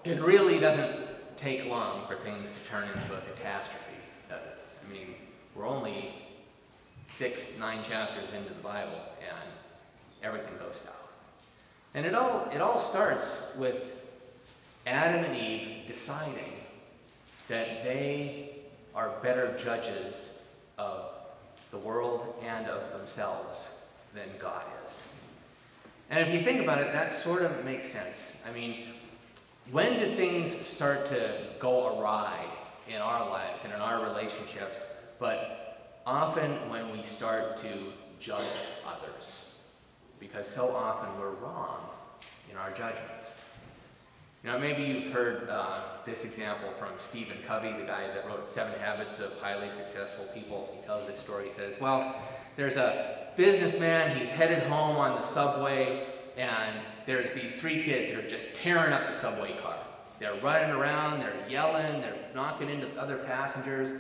It really doesn't take long for things to turn into a catastrophe, does it? I mean, we're only 6-9 chapters into the Bible, and everything goes south. And it all starts with Adam and Eve deciding that they are better judges of the world and of themselves than God is. And if you think about it, that sort of makes sense. I mean, when do things start to go awry in our lives and in our relationships, but often when we start to judge others? Because so often we're wrong in our judgments. You know, maybe you've heard this example from Stephen Covey, the guy that wrote 7 Habits of Highly Successful People. He tells this story. He says, well, there's a businessman, he's headed home on the subway, and there's these 3 kids that are just tearing up the subway car. They're running around, they're yelling, they're knocking into other passengers,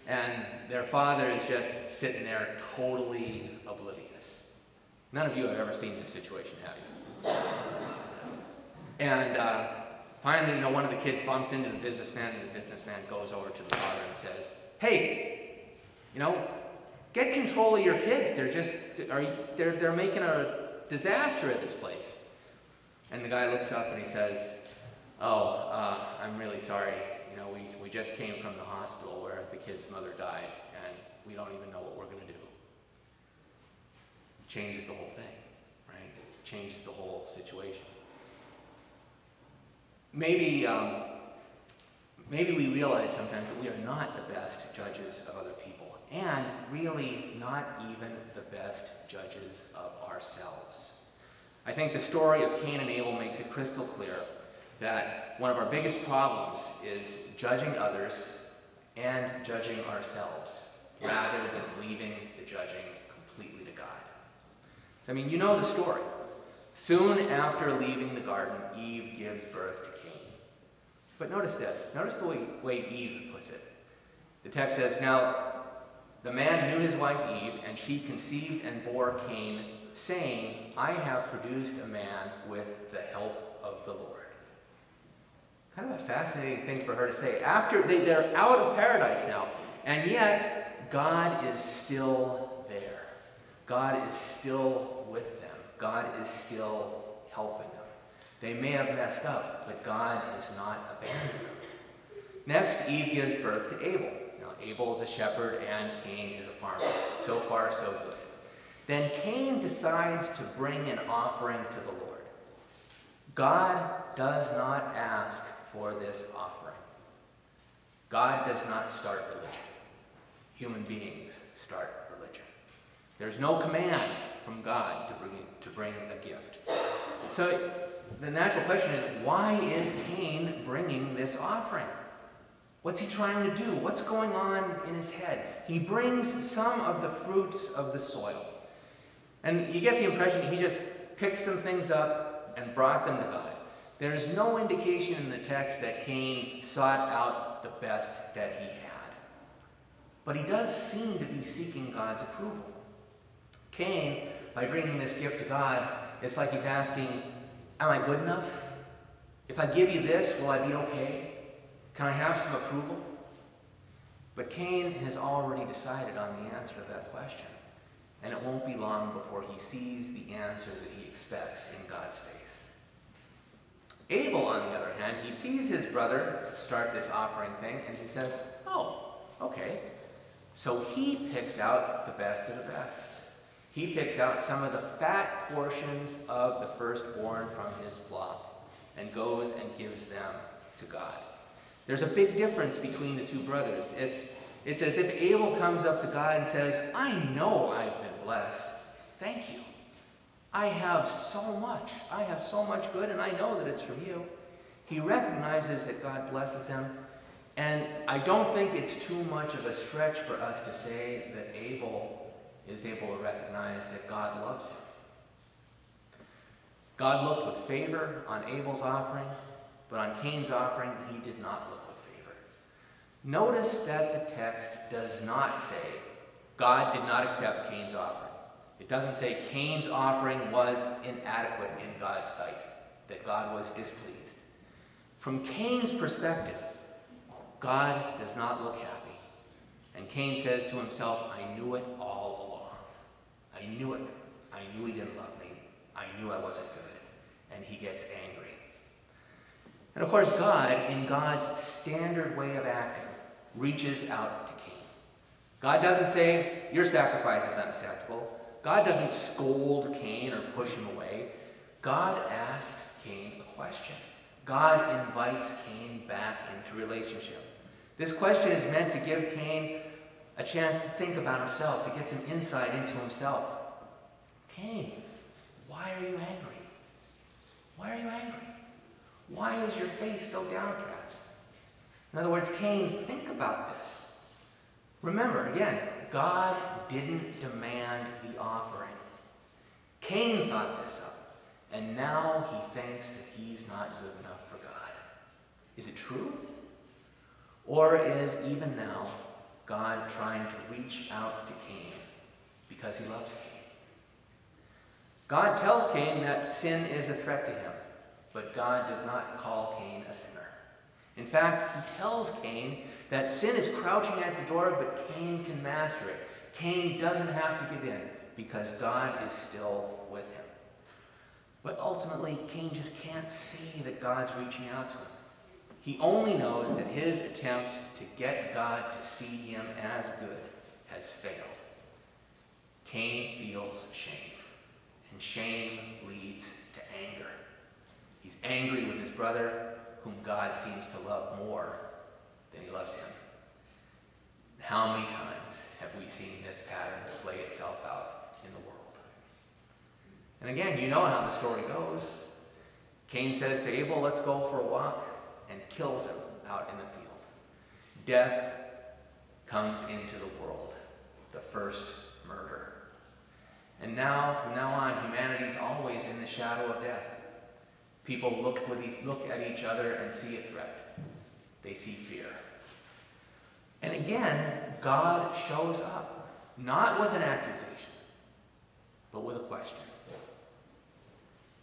and their father is just sitting there totally oblivious. None of you have ever seen this situation, have you? And finally, you know, one of the kids bumps into the businessman, and the businessman goes over to the father and says, hey, you know, get control of your kids. They're making a disaster at this place. And the guy looks up and he says, oh, I'm really sorry. You know, we just came from the hospital where the kid's mother died, and we don't even know what we're going to do. Changes the whole thing, right? Changes the whole situation. Maybe we realize sometimes that we are not the best judges of other people, and really not even the best judges of ourselves. I think the story of Cain and Abel makes it crystal clear that one of our biggest problems is judging others and judging ourselves, rather than leaving the judging completely to God. So, I mean, you know the story. Soon after leaving the garden, Eve gives birth to Cain. But notice this. Notice the way Eve puts it. The text says, now the man knew his wife Eve, and she conceived and bore Cain, saying, I have produced a man with the help of the Lord. Kind of a fascinating thing for her to say. After they're out of paradise now, and yet God is still there. God is still with them. God is still helping them. They may have messed up, but God has not abandoned them. Next, Eve gives birth to Abel. Now, Abel is a shepherd and Cain is a farmer. So far, so good. Then Cain decides to bring an offering to the Lord. God does not ask for this offering. God does not start religion. Human beings start religion. There's no command from God to bring a gift. So the natural question is, why is Cain bringing this offering? What's he trying to do? What's going on in his head? He brings some of the fruits of the soil. And you get the impression he just picked some things up and brought them to God. There's no indication in the text that Cain sought out the best that he had. But he does seem to be seeking God's approval. Cain, by bringing this gift to God, it's like he's asking, am I good enough? If I give you this, will I be okay? Can I have some approval? But Cain has already decided on the answer to that question. And it won't be long before he sees the answer that he expects in God's face. Abel, on the other hand, he sees his brother start this offering thing, and he says, oh, okay. So he picks out the best of the best. He picks out some of the fat portions of the firstborn from his flock and goes and gives them to God. There's a big difference between the two brothers. It's as if Abel comes up to God and says, I know I've been blessed. Thank you. I have so much. I have so much good, and I know that it's from you. He recognizes that God blesses him, and I don't think it's too much of a stretch for us to say that Abel is able to recognize that God loves him. God looked with favor on Abel's offering, but on Cain's offering, he did not look with favor. Notice that the text does not say God did not accept Cain's offering. It doesn't say Cain's offering was inadequate in God's sight, that God was displeased. From Cain's perspective, God does not look happy. And Cain says to himself, I knew it all along. I knew it. I knew he didn't love me. I knew I wasn't good. And he gets angry. And of course, God, in God's standard way of acting, reaches out to Cain. God doesn't say, your sacrifice is unacceptable. God doesn't scold Cain or push him away. God asks Cain a question. God invites Cain back into relationship. This question is meant to give Cain a chance to think about himself, to get some insight into himself. Cain, why are you angry? Why are you angry? Why is your face so downcast? In other words, Cain, think about this. Remember, again, God didn't demand the offering. Cain thought this up, and now he thinks that he's not good enough for God. Is it true? Or is even now God trying to reach out to Cain because he loves Cain? God tells Cain that sin is a threat to him, but God does not call Cain a sinner. In fact, he tells Cain that sin is crouching at the door, but Cain can master it. Cain doesn't have to give in because God is still with him. But ultimately, Cain just can't see that God's reaching out to him. He only knows that his attempt to get God to see him as good has failed. Cain feels shame, and shame leads to anger. He's angry with his brother, whom God seems to love more than he loves him. How many times have we seen this pattern play itself out in the world? And again, you know how the story goes. Cain says to Abel, let's go for a walk, and kills him out in the field. Death comes into the world, the first murder. And now, from now on, humanity's always in the shadow of death. People look at each other and see a threat. They see fear. And again, God shows up, not with an accusation, but with a question.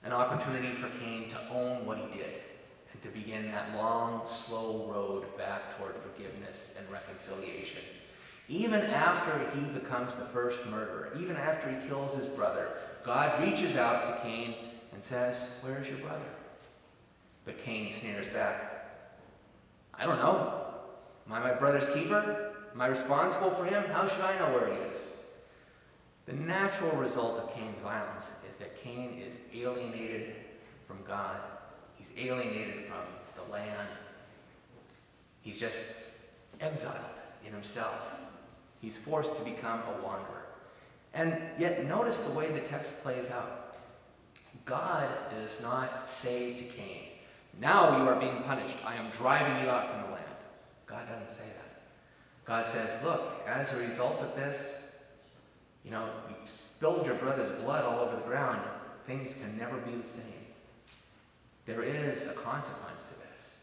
An opportunity for Cain to own what he did and to begin that long, slow road back toward forgiveness and reconciliation. Even after he becomes the first murderer, even after he kills his brother, God reaches out to Cain and says, where's your brother? But Cain sneers back, I don't know. Am I my brother's keeper? Am I responsible for him? How should I know where he is? The natural result of Cain's violence is that Cain is alienated from God. He's alienated from the land. He's just exiled in himself. He's forced to become a wanderer. And yet notice the way the text plays out. God does not say to Cain, now you are being punished. I am driving you out from the land. God doesn't say that. God says, look, as a result of this, you spilled your brother's blood all over the ground. Things can never be the same. There is a consequence to this.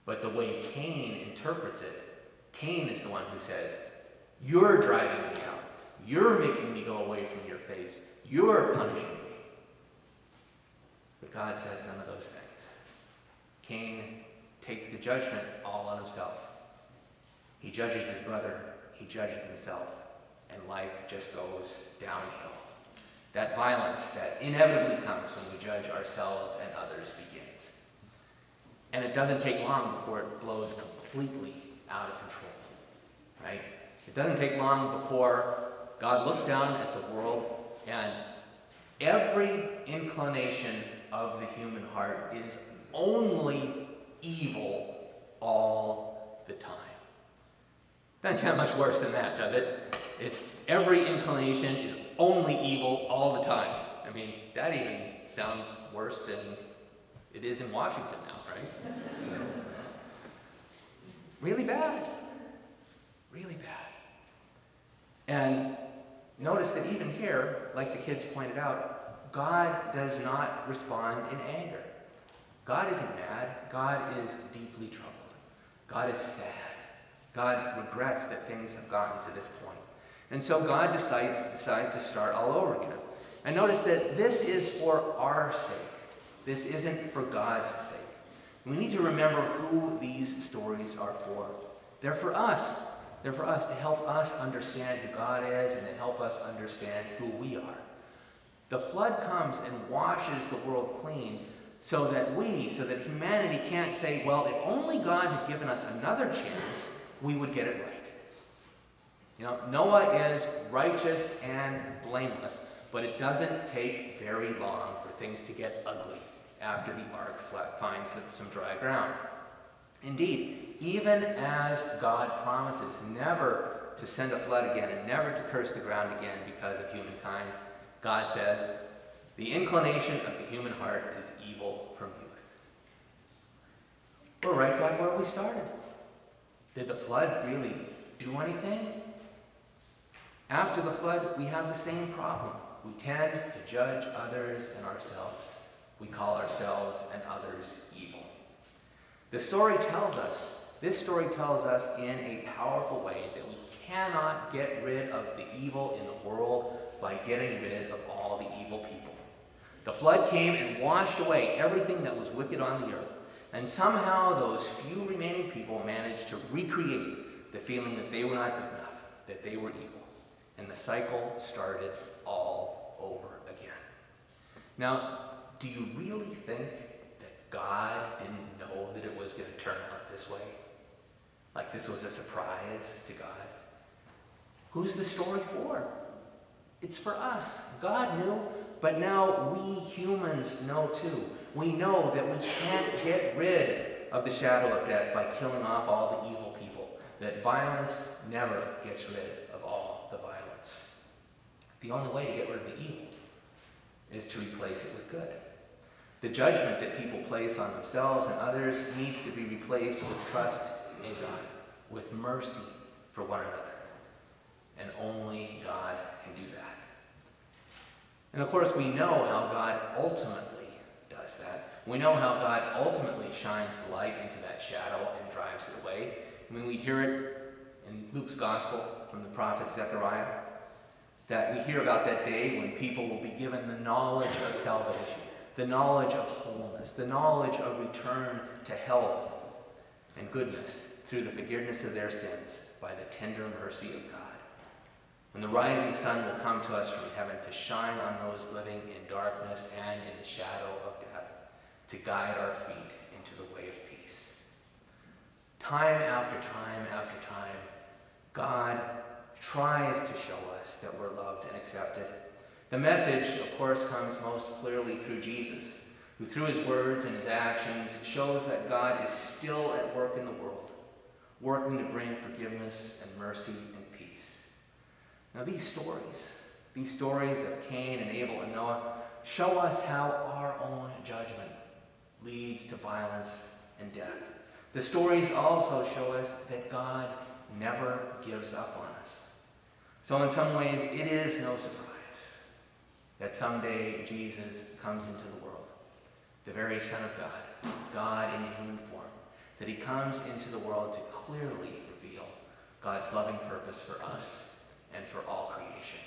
But the way Cain interprets it, Cain is the one who says, you're driving me out. You're making me go away from your face. You're punishing me. But God says none of those things. Cain takes the judgment all on himself. He judges his brother. He judges himself. And life just goes downhill. That violence that inevitably comes when we judge ourselves and others begins. And it doesn't take long before it blows completely out of control, right? It doesn't take long before God looks down at the world and every inclination of the human heart is only evil all the time. Doesn't get much worse than that, does it? It's every inclination is only evil all the time. I mean, that even sounds worse than it is in Washington now, right? Really bad. Really bad. And notice that even here, like the kids pointed out, God does not respond in anger. God isn't mad. God is deeply troubled. God is sad. God regrets that things have gotten to this point. And so God decides to start all over again. And notice that this is for our sake. This isn't for God's sake. We need to remember who these stories are for. They're for us. They're for us to help us understand who God is and to help us understand who we are. The flood comes and washes the world clean so that humanity can't say, well, if only God had given us another chance, we would get it right. You know, Noah is righteous and blameless, but it doesn't take very long for things to get ugly after the ark finds some dry ground. Indeed, even as God promises never to send a flood again and never to curse the ground again because of humankind, God says, the inclination of the human heart is evil from youth. We're right back where we started. Did the flood really do anything? After the flood, we have the same problem. We tend to judge others and ourselves. We call ourselves and others evil. This story tells us in a powerful way that we cannot get rid of the evil in the world by getting rid of all the evil people. The flood came and washed away everything that was wicked on the earth. And somehow those few remaining people managed to recreate the feeling that they were not good enough, that they were evil. And the cycle started all over again. Now, do you really think that God didn't know that it was going to turn out this way? Like this was a surprise to God? Who's the story for? It's for us. God knew, but now we humans know too. We know that we can't get rid of the shadow of death by killing off all the evil people, that violence never gets rid of all the violence. The only way to get rid of the evil is to replace it with good. The judgment that people place on themselves and others needs to be replaced with trust in God, with mercy for one another. And only God can do that. And of course, we know how God ultimately does that. We know how God ultimately shines the light into that shadow and drives it away. I mean, we hear it in Luke's gospel from the prophet Zechariah, that we hear about that day when people will be given the knowledge of salvation, the knowledge of wholeness, the knowledge of return to health and goodness through the forgiveness of their sins by the tender mercy of God. When the rising sun will come to us from heaven to shine on those living in darkness and in the shadow of death, to guide our feet into the way of peace. Time after time after time, God tries to show us that we're loved and accepted. The message, of course, comes most clearly through Jesus, who through his words and his actions shows that God is still at work in the world, working to bring forgiveness and mercy and peace. Now these stories of Cain and Abel and Noah, show us how our own judgment leads to violence and death. The stories also show us that God never gives up on us. So in some ways, it is no surprise that someday Jesus comes into the world, the very Son of God, God in a human form, that he comes into the world to clearly reveal God's loving purpose for us and for all creation.